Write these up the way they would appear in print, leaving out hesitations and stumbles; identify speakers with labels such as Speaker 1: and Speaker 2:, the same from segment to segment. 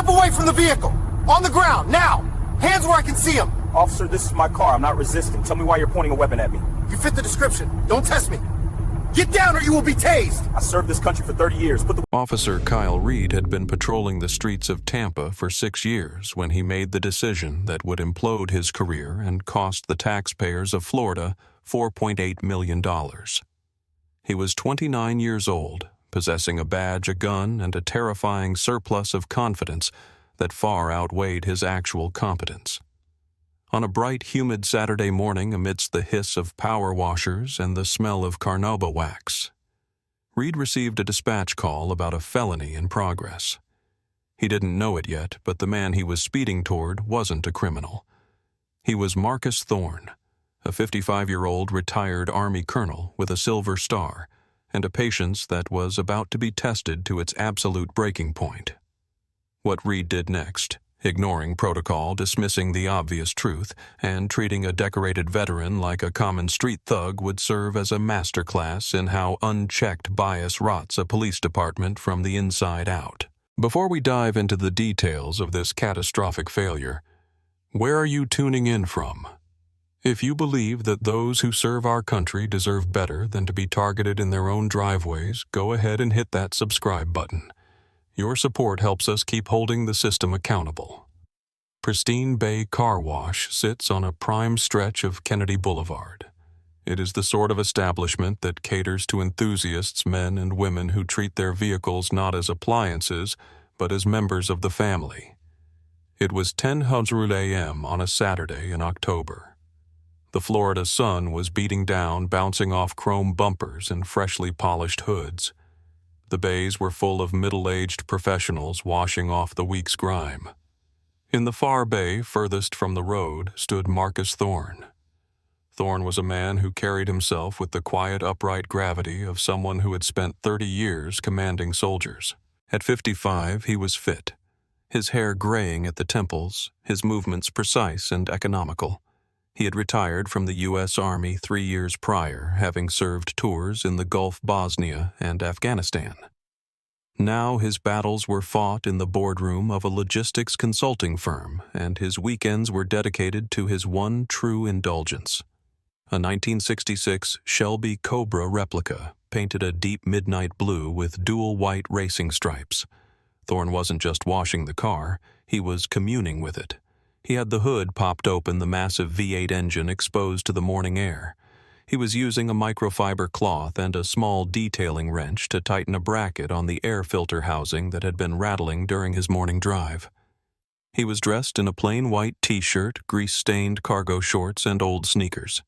Speaker 1: Step away from the vehicle. On the ground, now. Hands where I can see them.
Speaker 2: Officer, this is my car. I'm not resisting. Tell me why you're pointing a weapon at me.
Speaker 1: You fit the description. Don't test me. Get down or you will be tased.
Speaker 2: I served this country for 30 years.
Speaker 3: Officer Kyle Reed had been patrolling the streets of Tampa for 6 years when he made the decision that would implode his career and cost the taxpayers of Florida $4.8 million. He was 29 years old, possessing a badge, a gun, and a terrifying surplus of confidence that far outweighed his actual competence. On a bright, humid Saturday morning amidst the hiss of power washers and the smell of carnauba wax, Reed received a dispatch call about a felony in progress. He didn't know it yet, but the man he was speeding toward wasn't a criminal. He was Marcus Thorne, a 55-year-old retired Army colonel with a Silver Star and a patience that was about to be tested to its absolute breaking point. What Reed did next, ignoring protocol, dismissing the obvious truth, and treating a decorated veteran like a common street thug, would serve as a masterclass in how unchecked bias rots a police department from the inside out. Before we dive into the details of this catastrophic failure, where are you tuning in from? If you believe that those who serve our country deserve better than to be targeted in their own driveways, go ahead and hit that subscribe button. Your support helps us keep holding the system accountable. Pristine Bay Car Wash sits on a prime stretch of Kennedy Boulevard. It is the sort of establishment that caters to enthusiasts, men and women who treat their vehicles not as appliances, but as members of the family. It was 10:00 a.m. on a Saturday in October. The Florida sun was beating down, bouncing off chrome bumpers and freshly polished hoods. The bays were full of middle-aged professionals washing off the week's grime. In the far bay, furthest from the road, stood Marcus Thorne. Thorne was a man who carried himself with the quiet, upright gravity of someone who had spent 30 years commanding soldiers. At 55, he was fit, his hair graying at the temples, his movements precise and economical. He had retired from the U.S. Army 3 years prior, having served tours in the Gulf, Bosnia, and Afghanistan. Now his battles were fought in the boardroom of a logistics consulting firm, and his weekends were dedicated to his one true indulgence. A 1966 Shelby Cobra replica, painted a deep midnight blue with dual white racing stripes. Thorne wasn't just washing the car, he was communing with it. He had the hood popped open, the massive V8 engine exposed to the morning air. He was using a microfiber cloth and a small detailing wrench to tighten a bracket on the air filter housing that had been rattling during his morning drive. He was dressed in a plain white t-shirt, grease-stained cargo shorts, and old sneakers.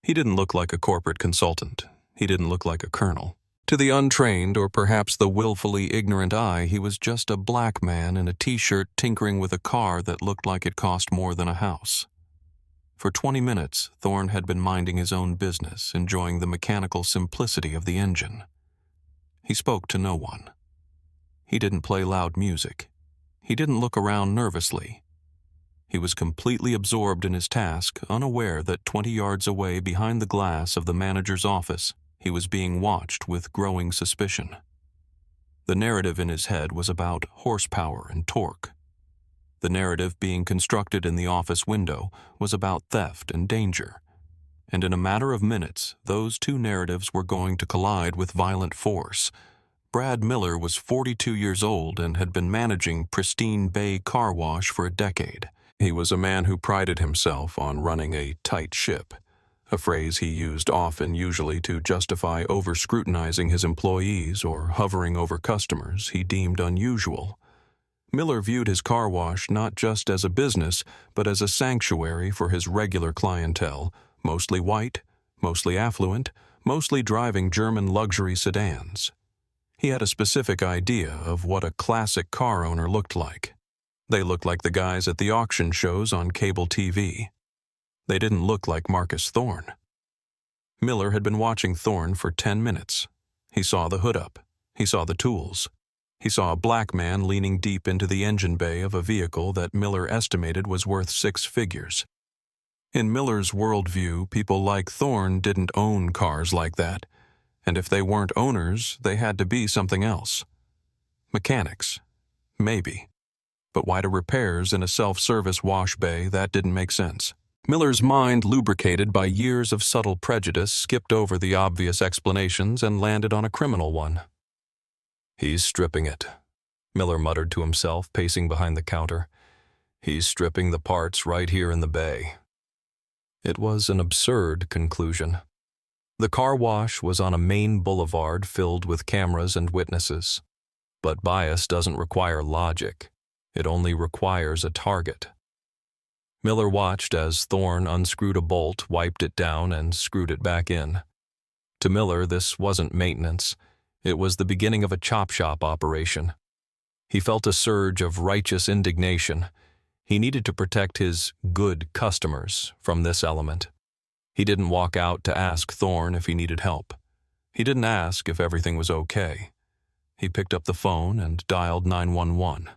Speaker 3: He didn't look like a corporate consultant. He didn't look like a colonel. To the untrained, or perhaps the willfully ignorant eye, he was just a black man in a t-shirt tinkering with a car that looked like it cost more than a house. For 20 minutes, Thorne had been minding his own business, enjoying the mechanical simplicity of the engine. He spoke to no one. He didn't play loud music. He didn't look around nervously. He was completely absorbed in his task, unaware that 20 yards away behind the glass of the manager's office, he was being watched with growing suspicion. The narrative in his head was about horsepower and torque. The narrative being constructed in the office window was about theft and danger. And in a matter of minutes, those two narratives were going to collide with violent force. Brad Miller was 42 years old and had been managing Pristine Bay Car Wash for a decade. He was a man who prided himself on running a tight ship, a phrase he used often, usually to justify over-scrutinizing his employees or hovering over customers he deemed unusual. Miller viewed his car wash not just as a business, but as a sanctuary for his regular clientele, mostly white, mostly affluent, mostly driving German luxury sedans. He had a specific idea of what a classic car owner looked like. They looked like the guys at the auction shows on cable TV. They didn't look like Marcus Thorne. Miller had been watching Thorne for 10 minutes. He saw the hood up. He saw the tools. He saw a black man leaning deep into the engine bay of a vehicle that Miller estimated was worth 6 figures. In Miller's worldview, people like Thorne didn't own cars like that, and if they weren't owners, they had to be something else. Mechanics. Maybe. But why do repairs in a self-service wash bay? That didn't make sense. Miller's mind, lubricated by years of subtle prejudice, skipped over the obvious explanations and landed on a criminal one. He's stripping it, Miller muttered to himself, pacing behind the counter. He's stripping the parts right here in the bay. It was an absurd conclusion. The car wash was on a main boulevard filled with cameras and witnesses. But bias doesn't require logic. It only requires a target. Miller watched as Thorne unscrewed a bolt, wiped it down, and screwed it back in. To Miller, this wasn't maintenance. It was the beginning of a chop shop operation. He felt a surge of righteous indignation. He needed to protect his good customers from this element. He didn't walk out to ask Thorne if he needed help. He didn't ask if everything was okay. He picked up the phone and dialed 911.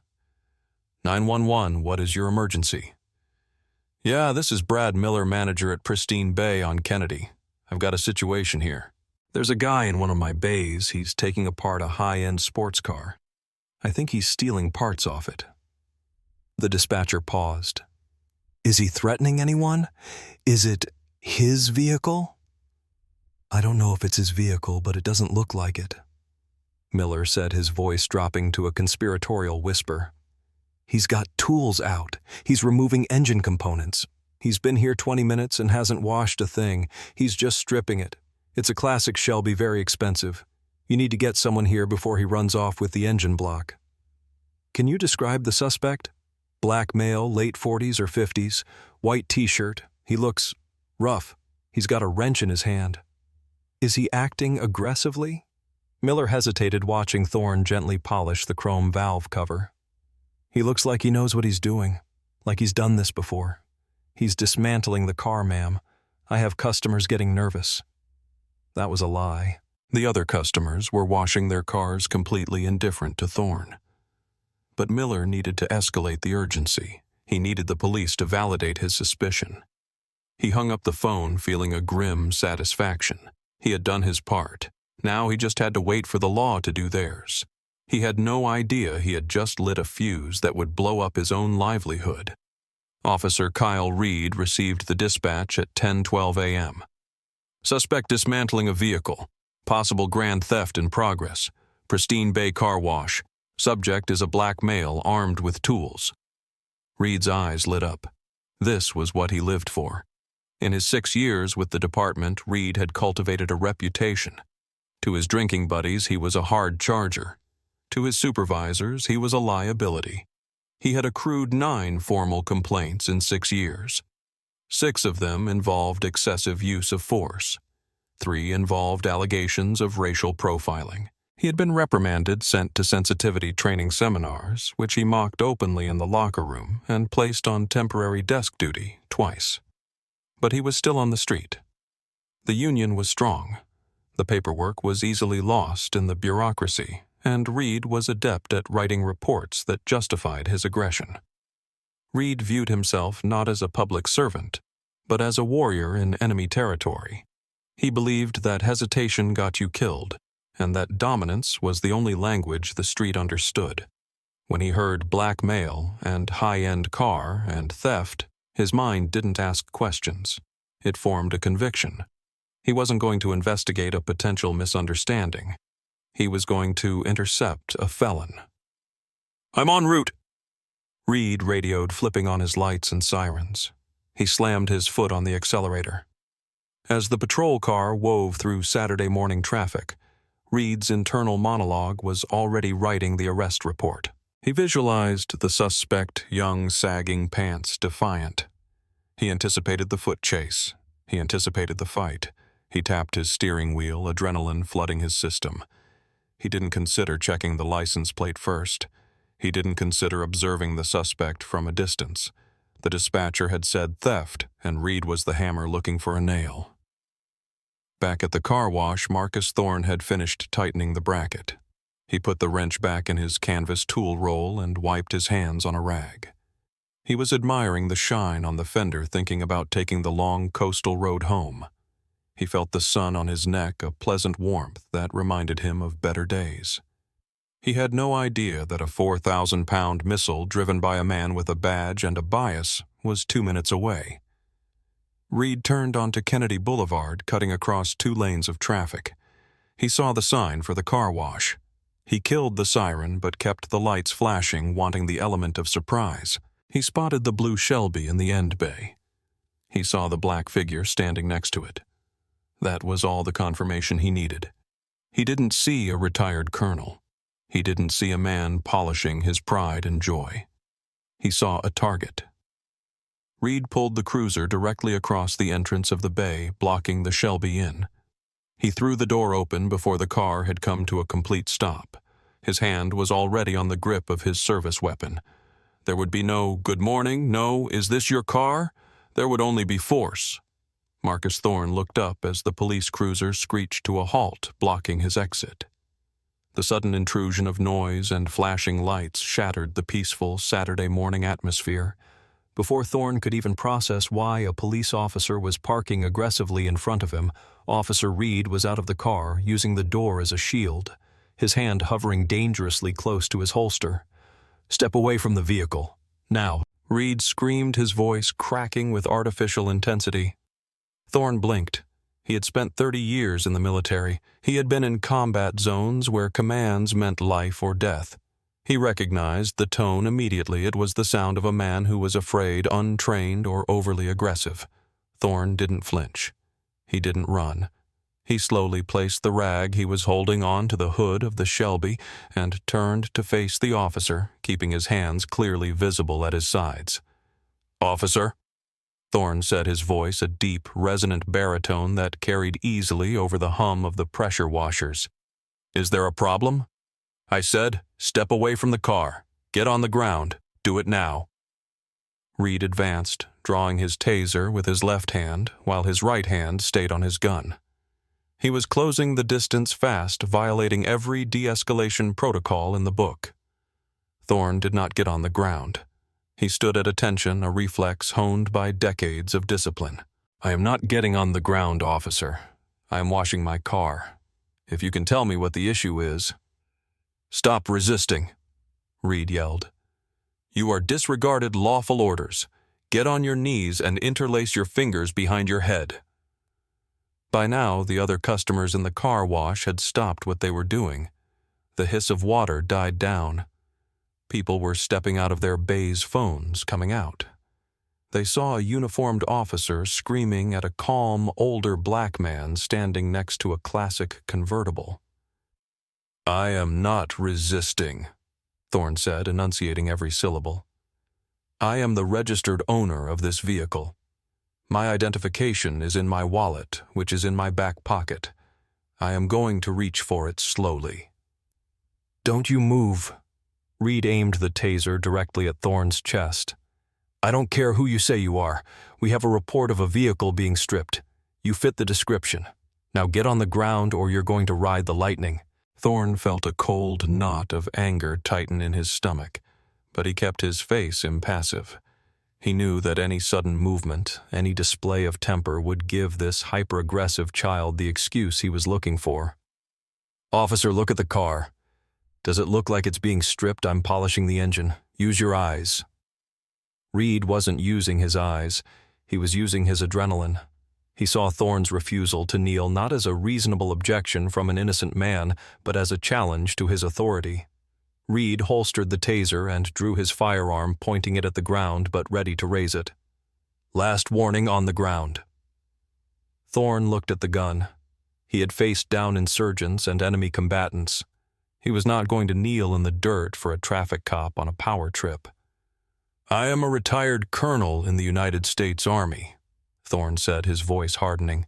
Speaker 3: 911, what is your emergency? Yeah, this is Brad Miller, manager at Pristine Bay on Kennedy. I've got a situation here. There's a guy in one of my bays. He's taking apart a high-end sports car. I think he's stealing parts off it. The dispatcher paused. Is he threatening anyone? Is it his vehicle? I don't know if it's his vehicle, but it doesn't look like it, Miller said, his voice dropping to a conspiratorial whisper. He's got tools out. He's removing engine components. He's been here 20 minutes and hasn't washed a thing. He's just stripping it. It's a classic Shelby, very expensive. You need to get someone here before he runs off with the engine block. Can you describe the suspect? Black male, late 40s or 50s, white t-shirt. He looks rough. He's got a wrench in his hand. Is he acting aggressively? Miller hesitated, watching Thorne gently polish the chrome valve cover. He looks like he knows what he's doing, like he's done this before. He's dismantling the car, ma'am. I have customers getting nervous. That was a lie. The other customers were washing their cars, completely indifferent to Thorne. But Miller needed to escalate the urgency. He needed the police to validate his suspicion. He hung up the phone, feeling a grim satisfaction. He had done his part. Now he just had to wait for the law to do theirs. He had no idea he had just lit a fuse that would blow up his own livelihood. Officer Kyle Reed received the dispatch at 10:12 a.m. Suspect dismantling a vehicle. Possible grand theft in progress. Pristine Bay car wash. Subject is a black male armed with tools. Reed's eyes lit up. This was what he lived for. In his 6 years with the department, Reed had cultivated a reputation. To his drinking buddies, he was a hard charger. To his supervisors, he was a liability. He had accrued 9 formal complaints in 6 years. 6 of them involved excessive use of force. 3 involved allegations of racial profiling. He had been reprimanded, sent to sensitivity training seminars, which he mocked openly in the locker room, and placed on temporary desk duty twice. But he was still on the street. The union was strong. The paperwork was easily lost in the bureaucracy, and Reed was adept at writing reports that justified his aggression. Reed viewed himself not as a public servant, but as a warrior in enemy territory. He believed that hesitation got you killed, and that dominance was the only language the street understood. When he heard black male and high-end car and theft, his mind didn't ask questions. It formed a conviction. He wasn't going to investigate a potential misunderstanding. He was going to intercept a felon. "I'm en route," Reed radioed, flipping on his lights and sirens. He slammed his foot on the accelerator. As the patrol car wove through Saturday morning traffic, Reed's internal monologue was already writing the arrest report. He visualized the suspect, young, sagging pants, defiant. He anticipated the foot chase. He anticipated the fight. He tapped his steering wheel, adrenaline flooding his system. He didn't consider checking the license plate first. He didn't consider observing the suspect from a distance. The dispatcher had said theft, and Reed was the hammer looking for a nail. Back at the car wash, Marcus Thorne had finished tightening the bracket. He put the wrench back in his canvas tool roll and wiped his hands on a rag. He was admiring the shine on the fender, thinking about taking the long coastal road home. He felt the sun on his neck, a pleasant warmth that reminded him of better days. He had no idea that a 4,000-pound missile driven by a man with a badge and a bias was 2 minutes away. Reed turned onto Kennedy Boulevard, cutting across 2 lanes of traffic. He saw the sign for the car wash. He killed the siren but kept the lights flashing, wanting the element of surprise. He spotted the blue Shelby in the end bay. He saw the black figure standing next to it. That was all the confirmation he needed. He didn't see a retired colonel. He didn't see a man polishing his pride and joy. He saw a target. Reed pulled the cruiser directly across the entrance of the bay, blocking the Shelby in. He threw the door open before the car had come to a complete stop. His hand was already on the grip of his service weapon. There would be no "good morning," no "is this your car?" There would only be force. Marcus Thorne looked up as the police cruiser screeched to a halt, blocking his exit. The sudden intrusion of noise and flashing lights shattered the peaceful Saturday morning atmosphere. Before Thorne could even process why a police officer was parking aggressively in front of him, Officer Reed was out of the car, using the door as a shield, his hand hovering dangerously close to his holster. "Step away from the vehicle. Now." Reed screamed, his voice cracking with artificial intensity. Thorne blinked. He had spent 30 years in the military. He had been in combat zones where commands meant life or death. He recognized the tone immediately. It was the sound of a man who was afraid, untrained, or overly aggressive. Thorne didn't flinch. He didn't run. He slowly placed the rag he was holding on to the hood of the Shelby and turned to face the officer, keeping his hands clearly visible at his sides. "Officer," Thorne said, his voice a deep, resonant baritone that carried easily over the hum of the pressure washers. "Is there a problem?" "I said, step away from the car. Get on the ground. Do it now." Reed advanced, drawing his taser with his left hand, while his right hand stayed on his gun. He was closing the distance fast, violating every de-escalation protocol in the book. Thorne did not get on the ground. He stood at attention, a reflex honed by decades of discipline. "I am not getting on the ground, officer. I am washing my car. If you can tell me what the issue is—" "Stop resisting," Reed yelled. "You are disregarded lawful orders. Get on your knees and interlace your fingers behind your head." By now, the other customers in the car wash had stopped what they were doing. The hiss of water died down. People were stepping out of their beige phones, coming out. They saw a uniformed officer screaming at a calm, older black man standing next to a classic convertible. "I am not resisting," Thorne said, enunciating every syllable. "I am the registered owner of this vehicle. My identification is in my wallet, which is in my back pocket. I am going to reach for it slowly." "Don't you move." Reed aimed the taser directly at Thorne's chest. "I don't care who you say you are. We have a report of a vehicle being stripped. You fit the description. Now get on the ground or you're going to ride the lightning." Thorne felt a cold knot of anger tighten in his stomach, but he kept his face impassive. He knew that any sudden movement, any display of temper would give this hyper-aggressive child the excuse he was looking for. "Officer, look at the car. Does it look like it's being stripped? I'm polishing the engine. Use your eyes." Reed wasn't using his eyes. He was using his adrenaline. He saw Thorne's refusal to kneel not as a reasonable objection from an innocent man, but as a challenge to his authority. Reed holstered the taser and drew his firearm, pointing it at the ground but ready to raise it. "Last warning, on the ground." Thorne looked at the gun. He had faced down insurgents and enemy combatants. He was not going to kneel in the dirt for a traffic cop on a power trip. "I am a retired colonel in the United States Army," Thorne said, his voice hardening.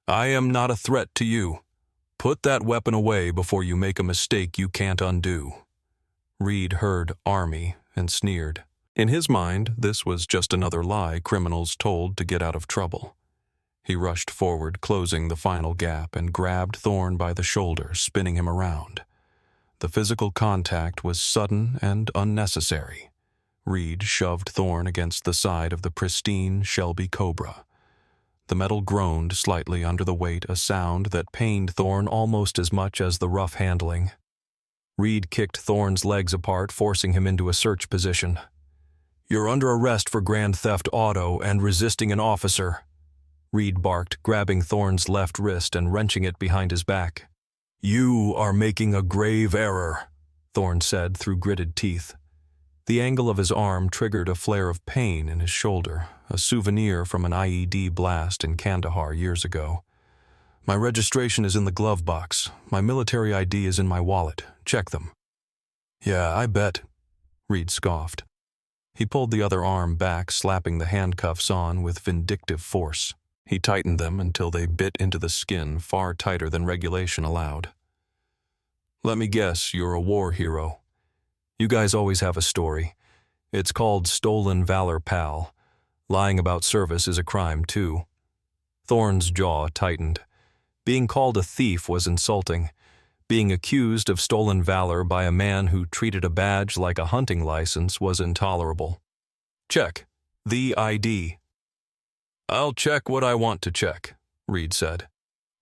Speaker 3: "I am not a threat to you. Put that weapon away before you make a mistake you can't undo." Reed heard "Army" and sneered. In his mind, this was just another lie criminals told to get out of trouble. He rushed forward, closing the final gap, and grabbed Thorne by the shoulder, spinning him around. The physical contact was sudden and unnecessary. Reed shoved Thorne against the side of the pristine Shelby Cobra. The metal groaned slightly under the weight, a sound that pained Thorne almost as much as the rough handling. Reed kicked Thorne's legs apart, forcing him into a search position. "You're under arrest for grand theft auto and resisting an officer," Reed barked, grabbing Thorne's left wrist and wrenching it behind his back. "You are making a grave error," Thorne said through gritted teeth. The angle of his arm triggered a flare of pain in his shoulder, a souvenir from an IED blast in Kandahar years ago. "My registration is in the glove box. My military ID is in my wallet. Check them." "Yeah, I bet," Reed scoffed. He pulled the other arm back, slapping the handcuffs on with vindictive force. He tightened them until they bit into the skin far tighter than regulation allowed. "Let me guess, you're a war hero. You guys always have a story. It's called stolen valor, pal. Lying about service is a crime, too." Thorne's jaw tightened. Being called a thief was insulting. Being accused of stolen valor by a man who treated a badge like a hunting license was intolerable. "Check. The ID." "I'll check what I want to check," Reed said.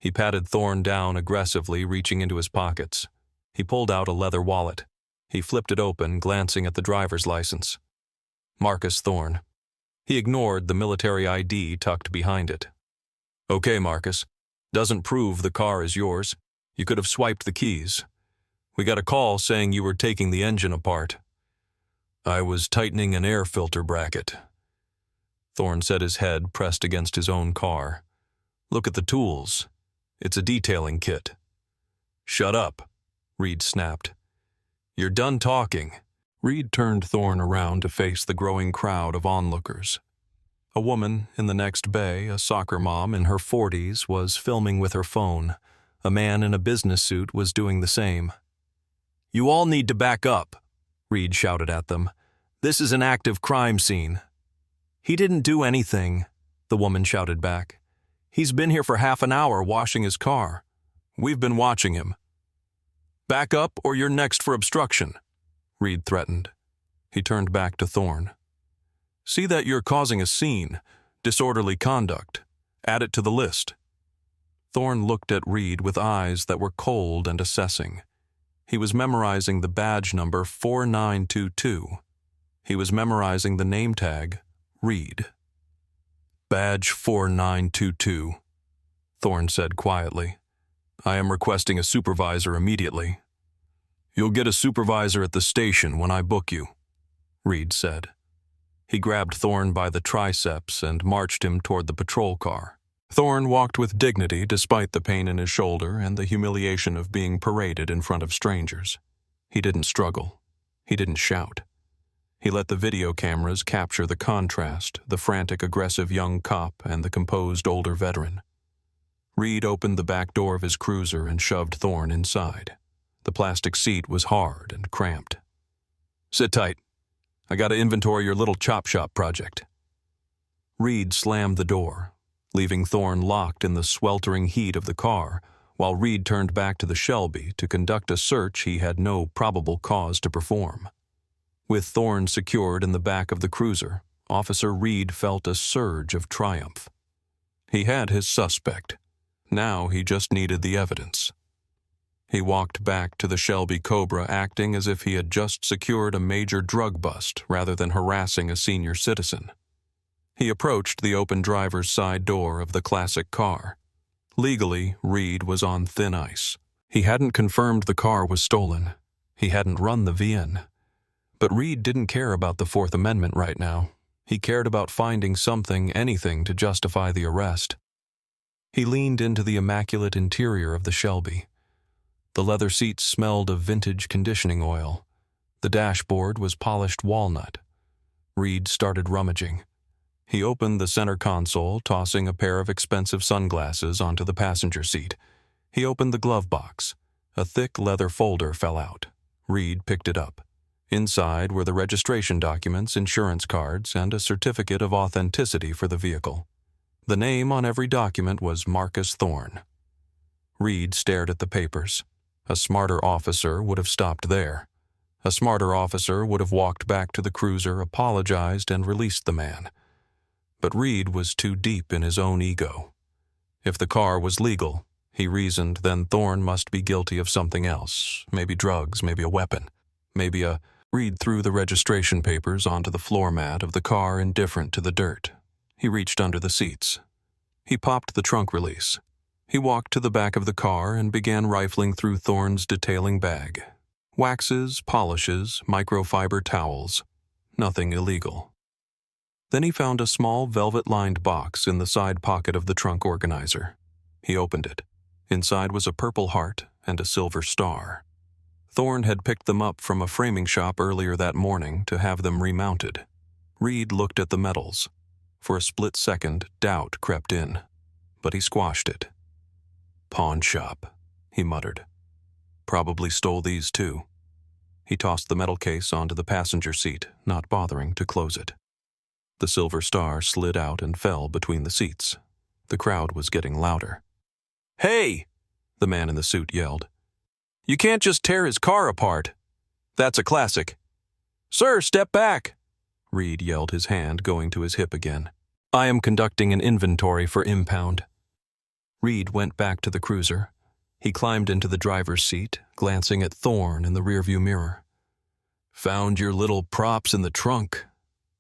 Speaker 3: He patted Thorne down aggressively, reaching into his pockets. He pulled out a leather wallet. He flipped it open, glancing at the driver's license. Marcus Thorne. He ignored the military ID tucked behind it. "Okay, Marcus. Doesn't prove the car is yours. You could have swiped the keys. We got a call saying you were taking the engine apart." "I was tightening an air filter bracket." Thorne said, his head pressed against his own car. "Look at the tools. It's a detailing kit." "Shut up," Reed snapped. "You're done talking." Reed turned Thorne around to face the growing crowd of onlookers. A woman in the next bay, a soccer mom in her 40s, was filming with her phone. A man in a business suit was doing the same. "You all need to back up," Reed shouted at them. "This is an active crime scene." "He didn't do anything," the woman shouted back. "He's been here for half an hour washing his car. We've been watching him." "Back up or you're next for obstruction," Reed threatened. He turned back to Thorne. "See that you're causing a scene, disorderly conduct. Add it to the list." Thorne looked at Reed with eyes that were cold and assessing. He was memorizing the badge number 4922. He was memorizing the name tag, Reed. "Badge 4922, Thorne said quietly. "I am requesting a supervisor immediately." "You'll get a supervisor at the station when I book you," Reed said. He grabbed Thorne by the triceps and marched him toward the patrol car. Thorne walked with dignity despite the pain in his shoulder and the humiliation of being paraded in front of strangers. He didn't struggle. He didn't shout. He let the video cameras capture the contrast, the frantic, aggressive young cop and the composed older veteran. Reed opened the back door of his cruiser and shoved Thorne inside. The plastic seat was hard and cramped. "Sit tight. I gotta inventory your little chop shop project." Reed slammed the door, leaving Thorne locked in the sweltering heat of the car, while Reed turned back to the Shelby to conduct a search he had no probable cause to perform. With Thorne secured in the back of the cruiser, Officer Reed felt a surge of triumph. He had his suspect. Now he just needed the evidence. He walked back to the Shelby Cobra acting as if he had just secured a major drug bust rather than harassing a senior citizen. He approached the open driver's side door of the classic car. Legally, Reed was on thin ice. He hadn't confirmed the car was stolen. He hadn't run the VN. But Reed didn't care about the Fourth Amendment right now. He cared about finding something, anything, to justify the arrest. He leaned into the immaculate interior of the Shelby. The leather seats smelled of vintage conditioning oil. The dashboard was polished walnut. Reed started rummaging. He opened the center console, tossing a pair of expensive sunglasses onto the passenger seat. He opened the glove box. A thick leather folder fell out. Reed picked it up. Inside were the registration documents, insurance cards, and a certificate of authenticity for the vehicle. The name on every document was Marcus Thorne. Reed stared at the papers. A smarter officer would have stopped there. A smarter officer would have walked back to the cruiser, apologized, and released the man. But Reed was too deep in his own ego. If the car was legal, He reasoned then Thorne must be guilty of something else, maybe drugs, maybe a weapon, maybe a... Reed threw the registration papers onto the floor mat of the car, indifferent to the dirt. He reached under the seats. He popped the trunk release. He walked to the back of the car and began rifling through Thorne's detailing bag. Waxes, polishes, microfiber towels. Nothing illegal. Then he found a small velvet-lined box in the side pocket of the trunk organizer. He opened it. Inside was a purple heart and a silver star. Thorne had picked them up from a framing shop earlier that morning to have them remounted. Reed looked at the medals. For a split second, doubt crept in, but he squashed it. "Pawn shop," he muttered. "Probably stole these too." He tossed the metal case onto the passenger seat, not bothering to close it. The silver star slid out and fell between the seats. The crowd was getting louder. "Hey!" the man in the suit yelled. "You can't just tear his car apart. That's a classic." "Sir, step back!" Reed yelled, his hand going to his hip again. "I am conducting an inventory for impound." Reed went back to the cruiser. He climbed into the driver's seat, glancing at Thorne in the rearview mirror. "Found your little props in the trunk,"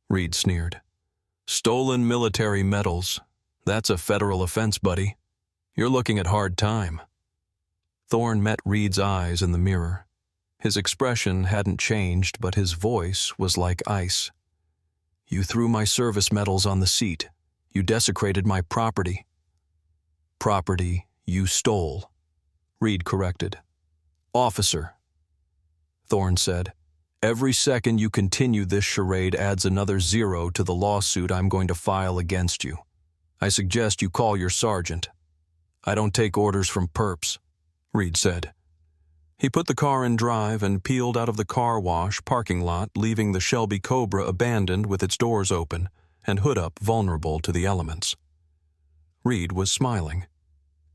Speaker 3: Reed sneered. "Stolen military medals. That's a federal offense, buddy. You're looking at hard time." Thorne met Reed's eyes in the mirror. His expression hadn't changed, but his voice was like ice. "You threw my service medals on the seat. You desecrated my property." "Property you stole," Reed corrected. "Officer," Thorne said, "every second you continue this charade adds another 0 to the lawsuit I'm going to file against you. I suggest you call your sergeant." "I don't take orders from perps," Reed said. He put the car in drive and peeled out of the car wash parking lot, leaving the Shelby Cobra abandoned with its doors open and hood up, vulnerable to the elements. Reed was smiling.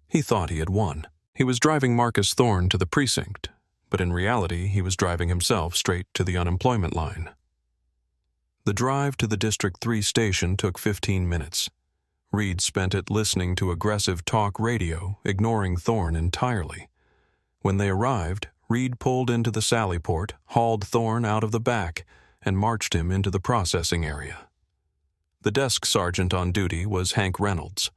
Speaker 3: He thought he had won. He was driving Marcus Thorne to the precinct, but in reality he was driving himself straight to the unemployment line. The drive to the District 3 station took 15 minutes. Reed spent it listening to aggressive talk radio, ignoring Thorne entirely. When they arrived, Reed pulled into the sally port, hauled Thorne out of the back, and marched him into the processing area. The desk sergeant on duty was Hank Reynolds.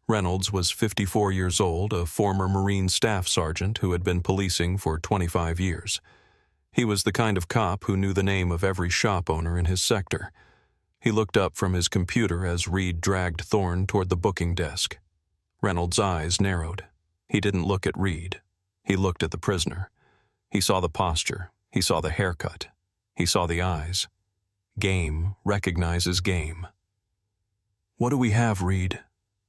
Speaker 3: Reynolds was 54 years old, a former Marine staff sergeant who had been policing for 25 years. He was the kind of cop who knew the name of every shop owner in his sector. He looked up from his computer as Reed dragged Thorne toward the booking desk. Reynolds' eyes narrowed. He didn't look at Reed. He looked at the prisoner. He saw the posture. He saw the haircut. He saw the eyes. Game recognizes game. "What do we have, Reed?"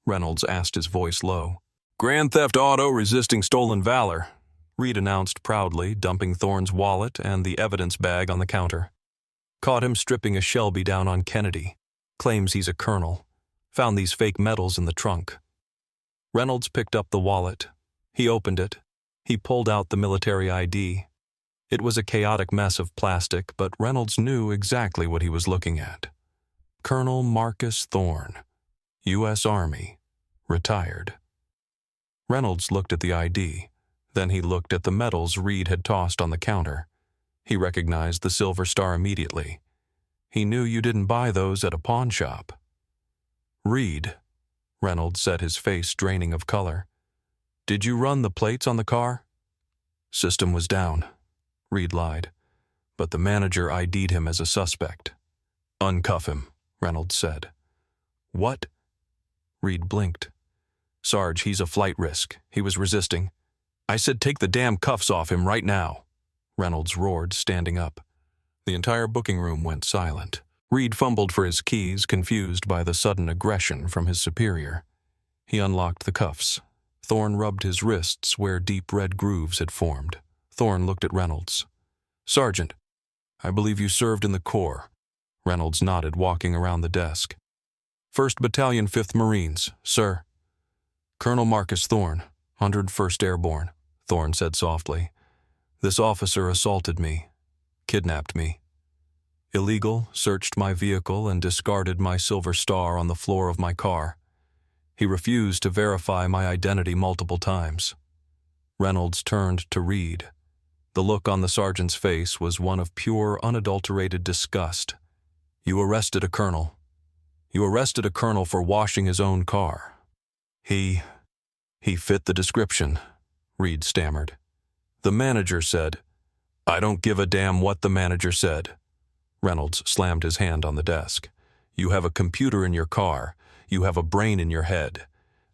Speaker 3: Reynolds asked, his voice low. "Grand theft auto resisting stolen valor," Reed announced proudly, dumping Thorne's wallet and the evidence bag on the counter. "Caught him stripping a Shelby down on Kennedy. Claims he's a colonel. Found these fake medals in the trunk." Reynolds picked up the wallet. He opened it. He pulled out the military ID. It was a chaotic mess of plastic, but Reynolds knew exactly what he was looking at. Colonel Marcus Thorne, U.S. Army, retired. Reynolds looked at the ID. Then he looked at the medals Reed had tossed on the counter. He recognized the silver star immediately. He knew you didn't buy those at a pawn shop. "Reed," Reynolds said, his face draining of color, "did you run the plates on the car?" "System was down," Reed lied, "but the manager ID'd him as a suspect." "Uncuff him," Reynolds said. "What?" Reed blinked. "Sarge, he's a flight risk. He was resisting." "I said take the damn cuffs off him right now," Reynolds roared, standing up. The entire booking room went silent. Reed fumbled for his keys, confused by the sudden aggression from his superior. He unlocked the cuffs. Thorne rubbed his wrists where deep red grooves had formed. Thorne looked at Reynolds. "Sergeant, I believe you served in the Corps." Reynolds nodded, walking around the desk. "1st Battalion, 5th Marines, sir." "Colonel Marcus Thorne, 101st Airborne," Thorne said softly. "This officer assaulted me, kidnapped me. Illegal, searched my vehicle and discarded my silver star on the floor of my car. He refused to verify my identity multiple times. Reynolds turned to Reed. The look on the sergeant's face was one of pure, unadulterated disgust. You arrested a colonel. You arrested a colonel for washing his own car. He fit the description, Reed stammered. The manager said, I don't give a damn what the manager said. Reynolds slammed his hand on the desk. You have a computer in your car. You have a brain in your head.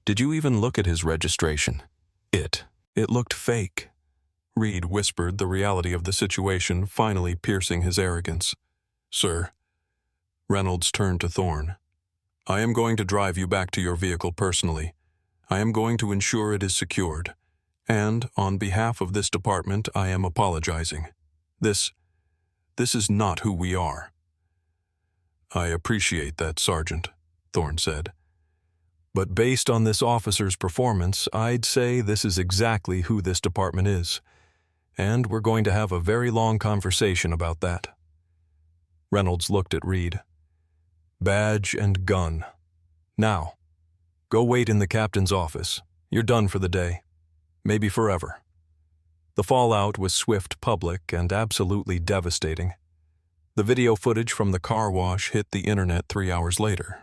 Speaker 3: Did you even look at his registration? It looked fake. Reed whispered the reality of the situation, finally piercing his arrogance. Sir. Reynolds turned to Thorne. I am going to drive you back to your vehicle personally. I am going to ensure it is secured. And, on behalf of this department, I am apologizing. This is not who we are. I appreciate that, Sergeant, Thorne said. But based on this officer's performance, I'd say this is exactly who this department is. And we're going to have a very long conversation about that. Reynolds looked at Reed. Badge and gun. Now, go wait in the captain's office. You're done for the day. Maybe forever. The fallout was swift, public, and absolutely devastating. The video footage from the car wash hit the internet 3 hours later.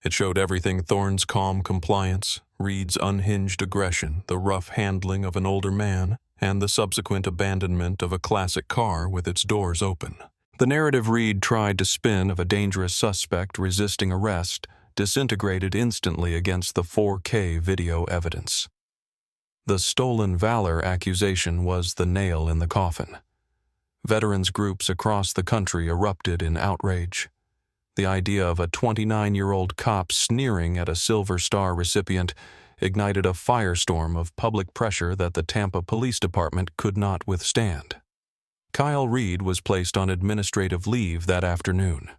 Speaker 3: It showed everything: Thorne's calm compliance, Reed's unhinged aggression, the rough handling of an older man, and the subsequent abandonment of a classic car with its doors open. The narrative Reed tried to spin of a dangerous suspect resisting arrest disintegrated instantly against the 4K video evidence. The stolen valor accusation was the nail in the coffin. Veterans groups across the country erupted in outrage. The idea of a 29-year-old cop sneering at a Silver Star recipient ignited a firestorm of public pressure that the Tampa Police Department could not withstand. Kyle Reed was placed on administrative leave that afternoon,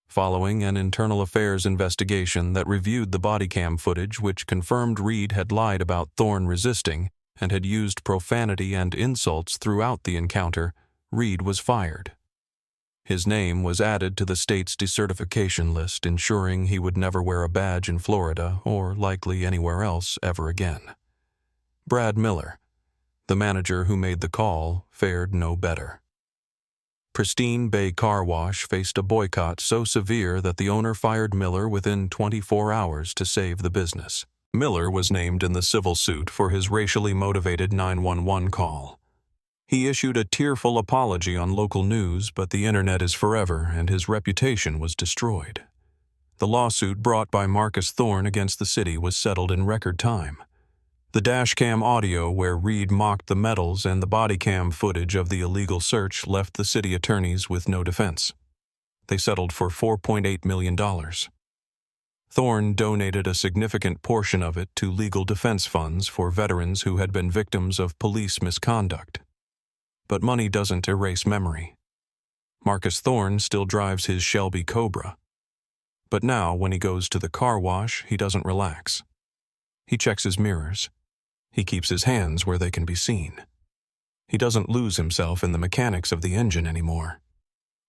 Speaker 3: following an internal affairs investigation that reviewed the Bodycam footage, which confirmed Reed had lied about Thorne resisting and had used profanity and insults throughout the encounter. Reed was fired. His name was added to the state's decertification list, ensuring he would never wear a badge in Florida or likely anywhere else ever again. Brad Miller, the manager who made the call, fared no better. Pristine Bay Car Wash faced a boycott so severe that the owner fired Miller within 24 hours to save the business. Miller was named in the civil suit for his racially motivated 911 call. He issued a tearful apology on local news, but the internet is forever and his reputation was destroyed. The lawsuit brought by Marcus Thorne against the city was settled in record time. The dashcam audio where Reed mocked the medals and the bodycam footage of the illegal search left the city attorneys with no defense. They settled for $4.8 million. Thorne donated a significant portion of it to legal defense funds for veterans who had been victims of police misconduct. But money doesn't erase memory. Marcus Thorne still drives his Shelby Cobra. But now, when he goes to the car wash, he doesn't relax. He checks his mirrors. He keeps his hands where they can be seen. He doesn't lose himself in the mechanics of the engine anymore.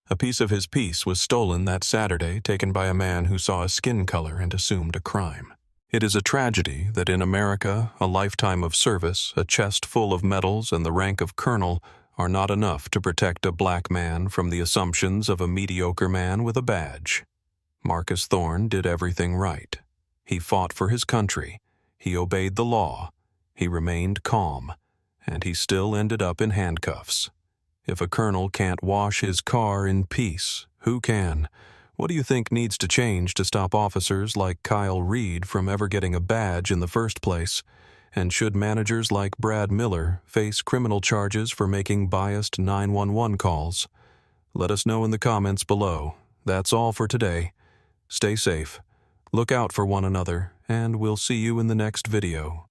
Speaker 3: A piece of his piece was stolen that Saturday, taken by a man who saw a skin color and assumed a crime. It is a tragedy that in America, a lifetime of service, a chest full of medals, and the rank of colonel are not enough to protect a black man from the assumptions of a mediocre man with a badge. Marcus Thorne did everything right. He fought for his country. He obeyed the law. He remained calm. And he still ended up in handcuffs. If a colonel can't wash his car in peace, who can? What do you think needs to change to stop officers like Kyle Reed from ever getting a badge in the first place? And should managers like Brad Miller face criminal charges for making biased 911 calls? Let us know in the comments below. That's all for today. Stay safe, look out for one another, and we'll see you in the next video.